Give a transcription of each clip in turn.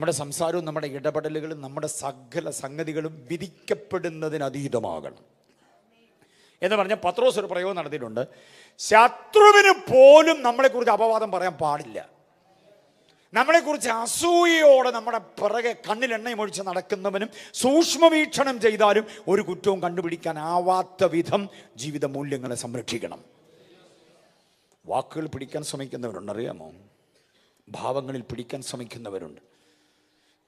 നമ്മുടെ സംസാരവും നമ്മുടെ ഇടപെടലുകളും നമ്മുടെ സകല സംഗതികളും വിധിക്കപ്പെടുന്നതിന് അതീതമാകണം എന്ന് പറഞ്ഞ പത്രോസ് ഒരു പ്രയോഗം നടത്തിയിട്ടുണ്ട്. ശത്രുവിന് പോലും നമ്മളെക്കുറിച്ച് അപവാദം പറയാൻ പാടില്ല. നമ്മളെക്കുറിച്ച് അസൂയയോടെ നമ്മുടെ പിറകെ കണ്ണിലെണ്ണയും ഒഴിച്ച് നടക്കുന്നവനും സൂക്ഷ്മവീക്ഷണം ചെയ്താലും ഒരു കുറ്റവും കണ്ടുപിടിക്കാനാവാത്ത വിധം ജീവിത മൂല്യങ്ങളെ സംരക്ഷിക്കണം. വാക്കുകൾ പിടിക്കാൻ ശ്രമിക്കുന്നവരുണ്ട്, അറിയാമോ? ഭാവങ്ങളിൽ പിടിക്കാൻ ശ്രമിക്കുന്നവരുണ്ട്.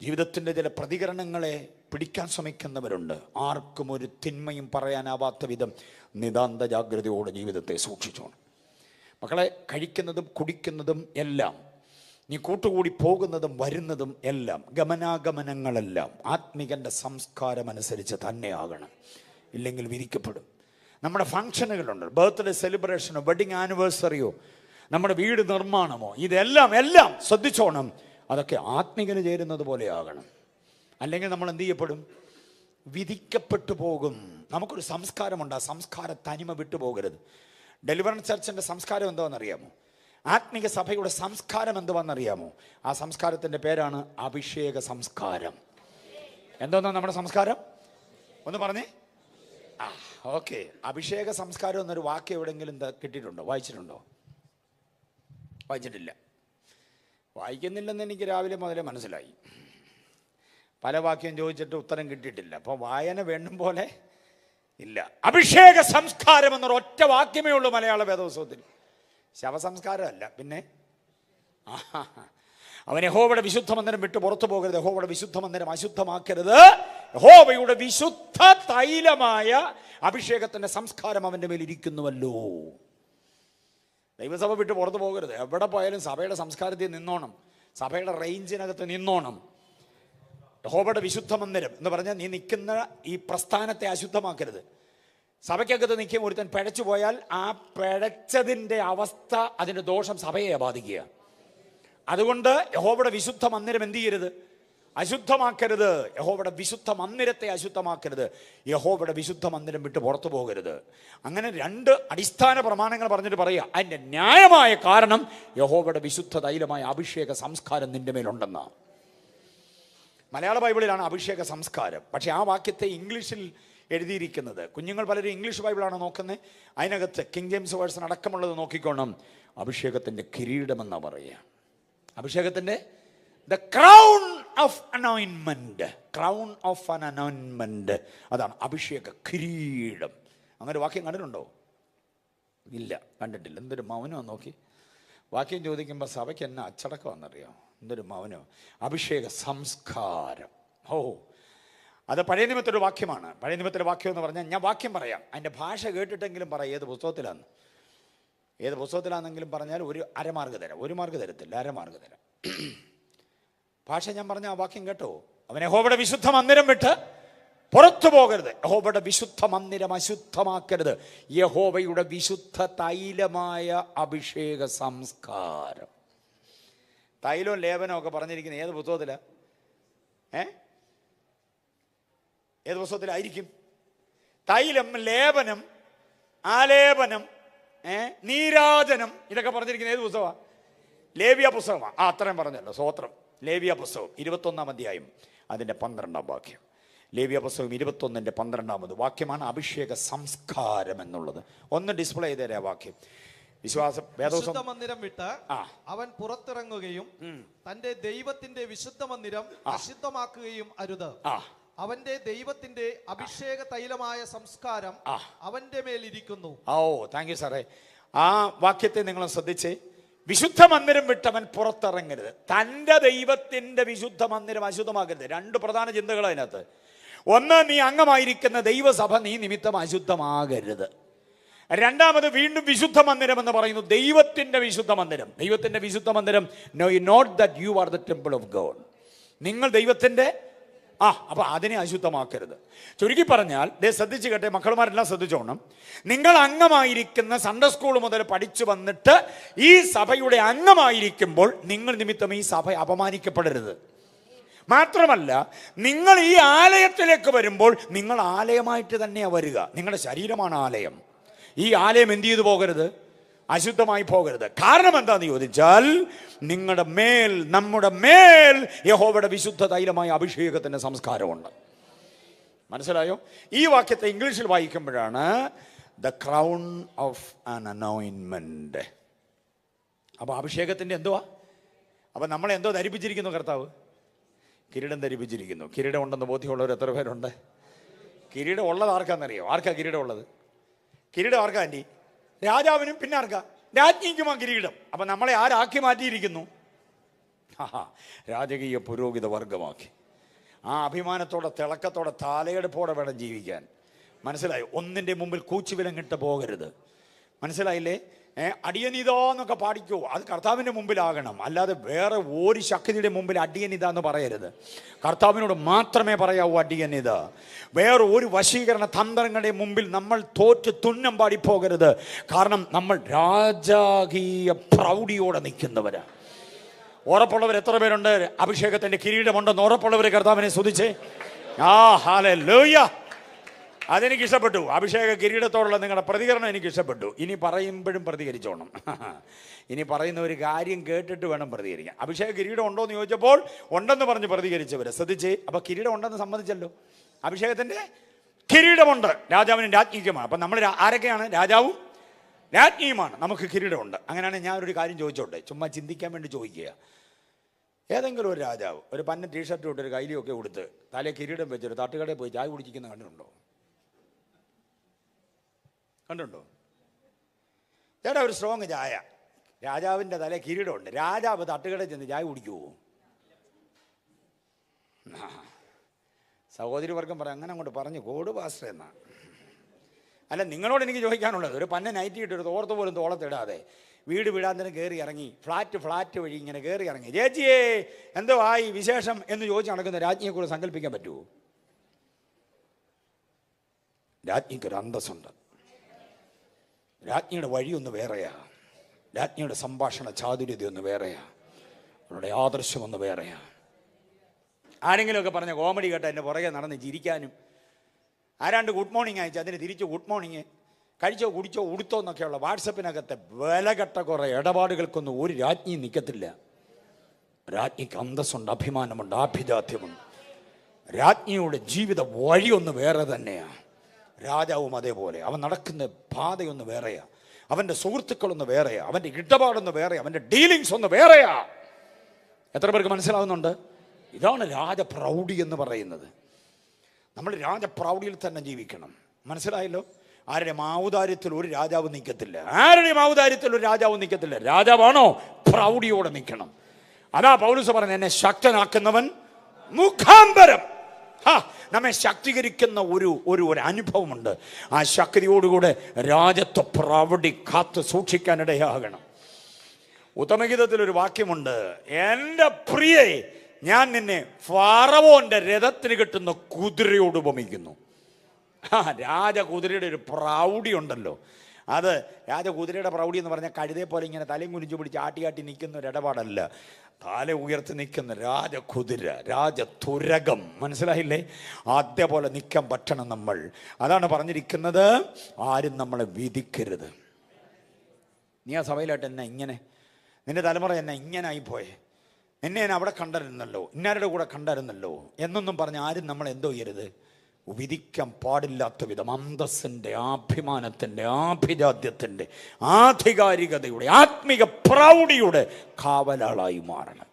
ജീവിതത്തിൻ്റെ ചില പ്രതികരണങ്ങളെ പിടിക്കാൻ ശ്രമിക്കുന്നവരുണ്ട്. ആർക്കും ഒരു തിന്മയും പറയാനാവാത്ത വിധം നിതാന്ത ജാഗ്രതയോടെ ജീവിതത്തെ സൂക്ഷിച്ചോണം. മക്കളെ, കഴിക്കുന്നതും കുടിക്കുന്നതും എല്ലാം, നീ കൂട്ടുകൂടി പോകുന്നതും വരുന്നതും എല്ലാം, ഗമനാഗമനങ്ങളെല്ലാം ആത്മികൻ്റെ സംസ്കാരം അനുസരിച്ച് തന്നെയാകണം. ഇല്ലെങ്കിൽ വിധിക്കപ്പെടും. നമ്മുടെ ഫങ്ഷനുകളുണ്ട്, ബർത്ത്ഡേ സെലിബ്രേഷനോ വെഡിങ് ആനിവേഴ്സറിയോ നമ്മുടെ വീട് നിർമ്മാണമോ, എല്ലാം ശ്രദ്ധിച്ചോണം. അതൊക്കെ ആത്മികന് ചേരുന്നത് പോലെ ആകണം. അല്ലെങ്കിൽ നമ്മൾ എന്ത് ചെയ്യപ്പെടും? വിധിക്കപ്പെട്ടു പോകും. നമുക്കൊരു സംസ്കാരമുണ്ട്, ആ സംസ്കാര തനിമ വിട്ടുപോകരുത്. ഡെലിവറൻസ് ചർച്ചിൻ്റെ സംസ്കാരം എന്താണെന്നറിയാമോ? ആത്മിക സഭയുടെ സംസ്കാരം എന്തുവാണെന്നറിയാമോ? ആ സംസ്കാരത്തിൻ്റെ പേരാണ് അഭിഷേക സംസ്കാരം. എന്തോന്നാ നമ്മുടെ സംസ്കാരം? ഒന്ന് പറഞ്ഞേ. ഓക്കെ. അഭിഷേക സംസ്കാരം എന്നൊരു വാക്ക് എവിടെയെങ്കിലും കിട്ടിയിട്ടുണ്ടോ? വായിച്ചിട്ടുണ്ടോ? വായിച്ചിട്ടില്ല. വായിക്കുന്നില്ലെന്ന് എനിക്ക് രാവിലെ മുതലേ മനസ്സിലായി. പല വാക്യം ചോദിച്ചിട്ട് ഉത്തരം കിട്ടിയിട്ടില്ല. അപ്പോൾ വായന വേണ്ടും പോലെ ഇല്ല. അഭിഷേക സംസ്കാരം എന്നൊരു ഒറ്റ വാക്യമേ ഉള്ളൂ മലയാള വേദപുസ്തകത്തിൽ. ശവസംസ്കാരമല്ല. പിന്നെ അവൻ യഹോവയുടെ വിശുദ്ധ മന്ദിരം വിട്ട് പുറത്തു പോകരുത്, യഹോവയുടെ വിശുദ്ധ മന്ദിരം അശുദ്ധമാക്കരുത്. യഹോവയുടെ വിശുദ്ധ തൈലമായ അഭിഷേകത്തിന്റെ സംസ്കാരം അവന്റെ മേൽ ഇരിക്കുന്നുവല്ലോ. ദൈവസഭ വിട്ട് പുറത്തു പോകരുത്. എവിടെ പോയാലും സഭയുടെ സംസ്കാരത്തിൽ നിന്നോണം, സഭയുടെ റേഞ്ചിനകത്ത് നിന്നോണം. യഹോവയുടെ വിശുദ്ധ മന്ദിരം എന്ന് പറഞ്ഞാൽ നീ നിൽക്കുന്ന ഈ പ്രസ്ഥാനത്തെ അശുദ്ധമാക്കരുത്. സഭയ്ക്കകത്ത് നിൽക്കും ഒരുത്തൻ പിഴച്ചു പോയാൽ ആ പിഴച്ചതിൻ്റെ അവസ്ഥ, അതിൻ്റെ ദോഷം സഭയെ ബാധിക്കുക. അതുകൊണ്ട് യഹോവയുടെ വിശുദ്ധ മന്ദിരം എന്ത് ചെയ്യരുത്? അശുദ്ധമാക്കരുത്. യഹോവയുടെ വിശുദ്ധ മന്ദിരത്തെ അശുദ്ധമാക്കരുത്. യഹോവയുടെ വിശുദ്ധ മന്ദിരം വിട്ട് പുറത്തു പോകരുത്. അങ്ങനെ രണ്ട് അടിസ്ഥാന പ്രമാണങ്ങൾ പറഞ്ഞിട്ട് പറയുക. അതിൻ്റെ ന്യായമായ കാരണം യഹോവയുടെ വിശുദ്ധ തൈലമായ അഭിഷേക സംസ്കാരം നിന്റെ മേലുണ്ടെന്ന്. മലയാള ബൈബിളിലാണ് അഭിഷേക സംസ്കാരം. പക്ഷേ ആ വാക്യത്തെ ഇംഗ്ലീഷിൽ എഴുതിയിരിക്കുന്നത്, കുഞ്ഞുങ്ങൾ പലരും ഇംഗ്ലീഷ് ബൈബിളാണ് നോക്കുന്നത്, അതിനകത്ത് കിങ് ജെയിംസ് വേഴ്സൺ അടക്കമുള്ളത് നോക്കിക്കോണം. അഭിഷേകത്തിൻ്റെ കിരീടമെന്നാണ് പറയുക. അഭിഷേകത്തിൻ്റെ ദ ക്രൗൺ ഓഫ് അനോയിൻമെന്റ്, ക്രൗൺ ഓഫ് ആൻ അനോയിൻമെന്റ്, അതാണ് അഭിഷേക കിരീടം. അങ്ങനെ വാക്യം കണ്ടിട്ടുണ്ടോ? ഇല്ല, കണ്ടിട്ടില്ല. എന്തൊരു മൗനമാണ് നോക്കി. വാക്യം ചോദിക്കുമ്പോൾ സഭയ്ക്ക് എന്നെ അച്ചടക്കമാണെന്നറിയാം. എന്തൊരു മൗനം. അഭിഷേക സംസ്കാരം. അത് പഴയ നിയമത്തിലൊരു വാക്യമാണ്. പഴയ നിയമത്തിലെ വാക്യം എന്ന് പറഞ്ഞാൽ, ഞാൻ വാക്യം പറയാം, അതിൻ്റെ ഭാഷ കേട്ടിട്ടെങ്കിലും പറയാം ഏത് പുസ്തകത്തിലാന്ന്. ഏത് പുസ്തകത്തിലാണെന്നെങ്കിലും പറഞ്ഞാൽ ഒരു അരമാർഗ്ഗ തരാം. ഒരു മാർഗ്ഗ തരത്തില്ല, അരമാർഗ്ഗ തരാം. ഭാഷ ഞാൻ പറഞ്ഞ ആ വാക്യം കേട്ടോ. അവൻ യഹോവയുടെ വിശുദ്ധ മന്ദിരം വിട്ട് പുറത്തു പോകരുത്, യഹോവയുടെ വിശുദ്ധ മന്ദിരം അശുദ്ധമാക്കരുത്. യഹോവയുടെ വിശുദ്ധ തൈലമായ അഭിഷേക സംസ്കാരം. തൈലവും ലേപനവും ഒക്കെ പറഞ്ഞിരിക്കുന്നത് ഏത് പുസ്തകത്തിലാണ്? ഏത് പുസ്തകത്തിലായിരിക്കും? തൈലം, ലേപനം, ആലേപനം, നീരാജനം, ഇതൊക്കെ പറഞ്ഞിരിക്കുന്നത് ഏത് പുസ്തകമാണ്? ലേവ്യ പുസ്തകമാണ്. അത്രയും പറഞ്ഞല്ലോ, സ്വോത്രം. ലേവ്യ പുസ്തകം 21-ാം അധ്യായം അതിൻ്റെ 12-ാം വാക്യം. ലേവ്യ പുസ്തകം 21-ന്റെ 12-ാമത് വാക്യമാണ് അഭിഷേക സംസ്കാരം എന്നുള്ളത്. ഒന്ന് ഡിസ്പ്ലേ ചെയ്തേരെ ആ വാക്യം. വിശ്വാസം വിശുദ്ധ മന്ദിരം വിട്ട് അവൻ പുറത്തിറങ്ങുകയും തന്റെ ദൈവത്തിന്റെ വിശുദ്ധ മന്ദിരം അശുദ്ധമാക്കുകയും അരുത്. അവന്റെ ദൈവത്തിന്റെ അഭിഷേക തൈലമായ സംസ്കാരം അവന്റെ മേലിരിക്കുന്നു. താങ്ക് യു സാറേ. ആ വാക്യത്തെ നിങ്ങൾ ശ്രദ്ധിച്ചേ. വിശുദ്ധ മന്ദിരം വിട്ടവൻ പുറത്തിറങ്ങരുത്, തൻ്റെ ദൈവത്തിൻ്റെ വിശുദ്ധ മന്ദിരം അശുദ്ധമാക്കരുത്. രണ്ട് പ്രധാന ചിന്തകൾ അതിനകത്ത്. ഒന്ന്, നീ അംഗമായിരിക്കുന്ന ദൈവസഭ നീ നിമിത്തം അശുദ്ധമാകരുത്. രണ്ടാമത്, വീണ്ടും വിശുദ്ധ മന്ദിരം എന്ന് പറയുന്നു ദൈവത്തിൻ്റെ വിശുദ്ധ മന്ദിരം. ദൈവത്തിൻ്റെ വിശുദ്ധ മന്ദിരം, know you not that you are the temple of God. നിങ്ങൾ ദൈവത്തിൻ്റെ അപ്പൊ അതിനെ അശുദ്ധമാക്കരുത്. ചുരുക്കി പറഞ്ഞാൽ, ശ്രദ്ധിച്ചു കേട്ടെ മക്കളുമാരെല്ലാം ശ്രദ്ധിച്ചോണം. നിങ്ങൾ അംഗമായിരിക്കുന്ന സൺഡേ സ്കൂൾ മുതൽ പഠിച്ചു വന്നിട്ട് ഈ സഭയുടെ അംഗമായിരിക്കുമ്പോൾ നിങ്ങൾ നിമിത്തം ഈ സഭ അപമാനിക്കപ്പെടരുത്. മാത്രമല്ല, നിങ്ങൾ ഈ ആലയത്തിലേക്ക് വരുമ്പോൾ നിങ്ങൾ ആലയമായിട്ട് തന്നെയാണ് വരിക. നിങ്ങളുടെ ശരീരമാണ് ആലയം. ഈ ആലയം എന്ത് ചെയ്തു പോകരുത്? അശുദ്ധമായി പോകരുത്. കാരണം എന്താന്ന് ചോദിച്ചാൽ, നിങ്ങളുടെ മേൽ, നമ്മുടെ മേൽ യഹോവയുടെ വിശുദ്ധ തൈലമായ അഭിഷേകത്തിന്റെ സംസ്കാരമുണ്ട്. മനസ്സിലായോ? ഈ വാക്യത്തെ ഇംഗ്ലീഷിൽ വായിക്കുമ്പോഴാണ് ദ ക്രൗൺ ഓഫ് ആൻ അനോയിൻമെന്റ്. അപ്പൊ അഭിഷേകത്തിന്റെ എന്തുവാ? അപ്പൊ നമ്മളെ എന്തോ ധരിപ്പിച്ചിരിക്കുന്നു കർത്താവ്? കിരീടം ധരിപ്പിച്ചിരിക്കുന്നു. കിരീടം ഉണ്ടെന്ന് ബോധ്യമുള്ളവർ എത്ര പേരുണ്ട്? കിരീടം ഉള്ളത് ആർക്കാന്നറിയോ? ആർക്കാ കിരീടം ഉള്ളത്? കിരീടം ആർക്കാ ആൻറ്റി? രാജാവിനും. പിന്നെ ആർക്കാ? രാജ്ഞിക്കുമാ കിരീടം. അപ്പൊ നമ്മളെ ആരാക്കി മാറ്റിയിരിക്കുന്നു? രാജകീയ പുരോഹിത വർഗമാക്കി. ആ അഭിമാനത്തോടെ, തിളക്കത്തോടെ, തലയെടുപ്പോടെ വേണം ജീവിക്കാൻ. മനസ്സിലായോ? ഒന്നിൻ്റെ മുമ്പിൽ കൂച്ചുവിലങ്ങിട്ട് പോകരുത്. മനസ്സിലായില്ലേ? അടിയനിതാന്നൊക്കെ പാടിക്കോ, അത് കർത്താവിൻ്റെ മുമ്പിലാകണം. അല്ലാതെ വേറെ ഒരു ശക്തിയുടെ മുമ്പിൽ അടിയനിത എന്ന് പറയരുത്. കർത്താവിനോട് മാത്രമേ പറയാവൂ അടിയനിത. വേറെ ഒരു വശീകരണ തന്ത്രങ്ങളുടെ മുമ്പിൽ നമ്മൾ തോറ്റ് തുന്നം പാടിപ്പോകരുത്. കാരണം നമ്മൾ രാജകീയ പ്രൗഢിയോടെ നിൽക്കുന്നവരാ. ഉറപ്പുള്ളവർ എത്ര പേരുണ്ട്? അഭിഷേകത്തിന്റെ കിരീടമുണ്ടെന്ന് ഉറപ്പുള്ളവർ കർത്താവിനെ സ്തുതിച്ചേ. ഹല്ലേലൂയ. അതെനിക്ക് ഇഷ്ടപ്പെട്ടു. അഭിഷേക കിരീടത്തോടുള്ള നിങ്ങളുടെ പ്രതികരണം എനിക്ക് ഇഷ്ടപ്പെട്ടു. ഇനി പറയുമ്പോഴും പ്രതികരിച്ചോണം. ഇനി പറയുന്ന ഒരു കാര്യം കേട്ടിട്ട് വേണം പ്രതികരിക്കാൻ. അഭിഷേക കിരീടം ഉണ്ടോ എന്ന് ചോദിച്ചപ്പോൾ ഉണ്ടെന്ന് പറഞ്ഞ് പ്രതികരിച്ചവരെ ശ്രദ്ധിച്ചേ. അപ്പൊ കിരീടം ഉണ്ടെന്ന് സമ്മതിച്ചല്ലോ. അഭിഷേകത്തിന്റെ കിരീടമുണ്ട്, രാജാവിനും രാജ്ഞിക്കുമാണ്. അപ്പൊ നമ്മൾ ആരൊക്കെയാണ്? രാജാവും രാജ്ഞിയുമാണ്. നമുക്ക് കിരീടമുണ്ട്. അങ്ങനെയാണെങ്കിൽ ഞാൻ ഒരു കാര്യം ചോദിച്ചോട്ടെ, ചുമ്മാ ചിന്തിക്കാൻ വേണ്ടി ചോദിക്കുക. ഏതെങ്കിലും ഒരു രാജാവ് ഒരു പന്ന ടീഷർട്ട് ഇട്ട് ഒരു കൈലിയൊക്കെ കൊടുത്ത് തലേ കിരീടം വെച്ചൊരു തട്ടുകടയിൽ പോയി ചായ കുടിക്കുന്ന കണ്ടിട്ടുണ്ടോ? കണ്ടുണ്ടോ? ചേട്ടാ ഒരു സ്ട്രോങ് ചായ, രാജാവിൻ്റെ തലേ കിരീടമുണ്ട്, രാജാവ് തട്ടുകടയിൽ ചെന്ന് ചായ കുടിക്കുമോ? സഹോദരി വർഗം പറയാം, അങ്ങനെ അങ്ങോട്ട് പറഞ്ഞു കോട് പാസ്റ്റർ എന്നാ. അല്ല, നിങ്ങളോട് എനിക്ക് ചോദിക്കാനുള്ളത്, ഒരു പന്ന നൈറ്റി ഇട്ടൊരു തോർത്ത് പോലും തോളത്തിടാതെ വീട് വിടാൻ തന്നെ കയറി ഇറങ്ങി, ഫ്ലാറ്റ് വഴി ഇങ്ങനെ കയറി ഇറങ്ങി, ചേച്ചിയേ എന്തോ ആയി വിശേഷം എന്ന് ചോദിച്ച് നടക്കുന്ന രാജ്ഞിയെക്കുറിച്ച് സങ്കല്പിക്കാൻ പറ്റുമോ? രാജ്ഞിക്കൊരു അന്തസ്സുണ്ട്. രാജ്ഞിയുടെ വഴിയൊന്ന് വേറെയാ, രാജ്ഞിയുടെ സംഭാഷണ ചാതുര്യതയൊന്ന് വേറെയാ, അവരുടെ ആദർശമൊന്ന് വേറെയാ. ആരെങ്കിലുമൊക്കെ പറഞ്ഞ കോമഡി കേട്ട എൻ്റെ പുറകെ നടന്ന് ചിരിക്കാനും, ആരാണ്ട് ഗുഡ് മോർണിംഗ് അയച്ചു അതിന് തിരിച്ച് ഗുഡ് മോർണിംഗ്, കഴിച്ചോ കുടിച്ചോ ഉടുത്തോ എന്നൊക്കെയുള്ള വാട്സപ്പിനകത്തെ വിലകെട്ട കുറേ ഇടപാടുകൾക്കൊന്നും ഒരു രാജ്ഞി നിൽക്കത്തില്ല. രാജ്ഞിക്ക് അന്തസ്സുണ്ട്, അഭിമാനമുണ്ട്, ആഭിജാത്യമുണ്ട്. രാജ്ഞിയുടെ ജീവിത വഴിയൊന്ന് വേറെ തന്നെയാണ്. രാജാവും അതേപോലെ. അവൻ നടക്കുന്ന പാതയൊന്ന് വേറെയാ, അവൻ്റെ സുഹൃത്തുക്കളൊന്ന് വേറെയാ, അവൻ്റെ ഇടപാടൊന്ന് വേറെയാ, അവൻ്റെ ഡീലിങ്സ് ഒന്ന് വേറെയാ. എത്ര പേർക്ക് മനസ്സിലാവുന്നുണ്ട്? ഇതാണ് രാജപ്രൗഢി എന്ന് പറയുന്നത്. നമ്മൾ രാജപ്രൗഢിയിൽ തന്നെ ജീവിക്കണം. മനസ്സിലായല്ലോ? ആരുടെ ഔദാര്യത്തിൽ ഒരു രാജാവ് നിൽക്കത്തില്ല. ആരുടെയും ഔദാര്യത്തിൽ ഒരു രാജാവ് നിൽക്കത്തില്ല. രാജാവാണോ? പ്രൗഢിയോടെ നിൽക്കണം. അതാ പൗലോസ് പറഞ്ഞ, എന്നെ ശക്തനാക്കുന്നവൻ മുഖാന്തരം. നമ്മെ ശക്തീകരിക്കുന്ന ഒരു അനുഭവമുണ്ട്. ആ ശക്തിയോടുകൂടെ രാജത്വ പ്രൗഢി കാത്ത് സൂക്ഷിക്കാനിടയാകണം. ഉത്തമഗീതത്തിലൊരു വാക്യമുണ്ട്, എൻ്റെ പ്രിയേ ഞാൻ നിന്നെ ഫറവോന്റെ രഥത്തിന് കിട്ടുന്ന കുതിരയോട് ഉപമിക്കുന്നു. രാജകുതിരയുടെ ഒരു പ്രൗഢി ഉണ്ടല്ലോ. അത് രാജകുതിരയുടെ പ്രൗഢി എന്ന് പറഞ്ഞാൽ കഴുതയെ പോലെ ഇങ്ങനെ തലയും കുനിച്ചു പിടിച്ച് ആട്ടി നിൽക്കുന്ന ഒരു ഇടപാടല്ല. തല ഉയർത്തി നിൽക്കുന്ന രാജകുതിര, രാജതുരകം. മനസ്സിലായില്ലേ? അതേപോലെ നിൽക്കാൻ പറ്റണം നമ്മൾ. അതാണ് പറഞ്ഞിരിക്കുന്നത്, ആരും നമ്മളെ വിധിക്കരുത്. നീ ആ സഭയിലായിട്ട് എന്നെ ഇങ്ങനെ, നിന്റെ തലമുറ എന്നെ ഇങ്ങനെ ആയിപ്പോയെ, എന്നെ ഞാൻ അവിടെ കണ്ടായിരുന്നല്ലോ, ഇന്നാരുടെ കൂടെ കണ്ടായിരുന്നല്ലോ എന്നൊന്നും പറഞ്ഞ് ആരും നമ്മൾ എന്തോ ചെയ്യരുത്, വിധിക്കാൻ പാടില്ലാത്ത വിധം അന്തസ്സിൻ്റെ, അഭിമാനത്തിൻ്റെ, ആഭിജാത്യത്തിൻ്റെ, ആധികാരികതയുടെ, ആത്മീക പ്രൗഢിയുടെ കാവലാളായി മാറണം.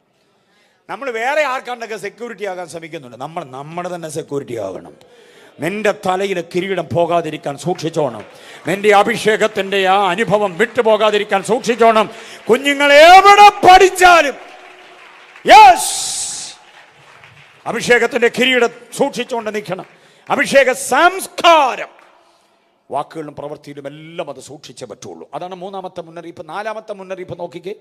നമ്മൾ വേറെ ആർക്കാണ്ടൊക്കെ സെക്യൂരിറ്റി ആകാൻ ശ്രമിക്കുന്നുണ്ട്. നമ്മൾ നമ്മുടെ തന്നെ സെക്യൂരിറ്റി ആകണം. നിന്റെ തലയിലെ കിരീടം പോകാതിരിക്കാൻ സൂക്ഷിച്ചോണം. നിന്റെ അഭിഷേകത്തിൻ്റെ ആ അനുഭവം വിട്ടുപോകാതിരിക്കാൻ സൂക്ഷിച്ചോണം. കുഞ്ഞുങ്ങൾ എവിടെ പഠിച്ചാലും അഭിഷേകത്തിന്റെ കിരീടം സൂക്ഷിച്ചുകൊണ്ട് നിൽക്കണം. അഭിഷേക സംസ്കാരം വാക്കുകളിലും പ്രവൃത്തിയിലും എല്ലാം അത് സൂക്ഷിച്ചേ പറ്റുള്ളൂ. അതാണ് മൂന്നാമത്തെ മുന്നറിയിപ്പ്. നാലാമത്തെ മുന്നറിയിപ്പ് നോക്കിക്കേ.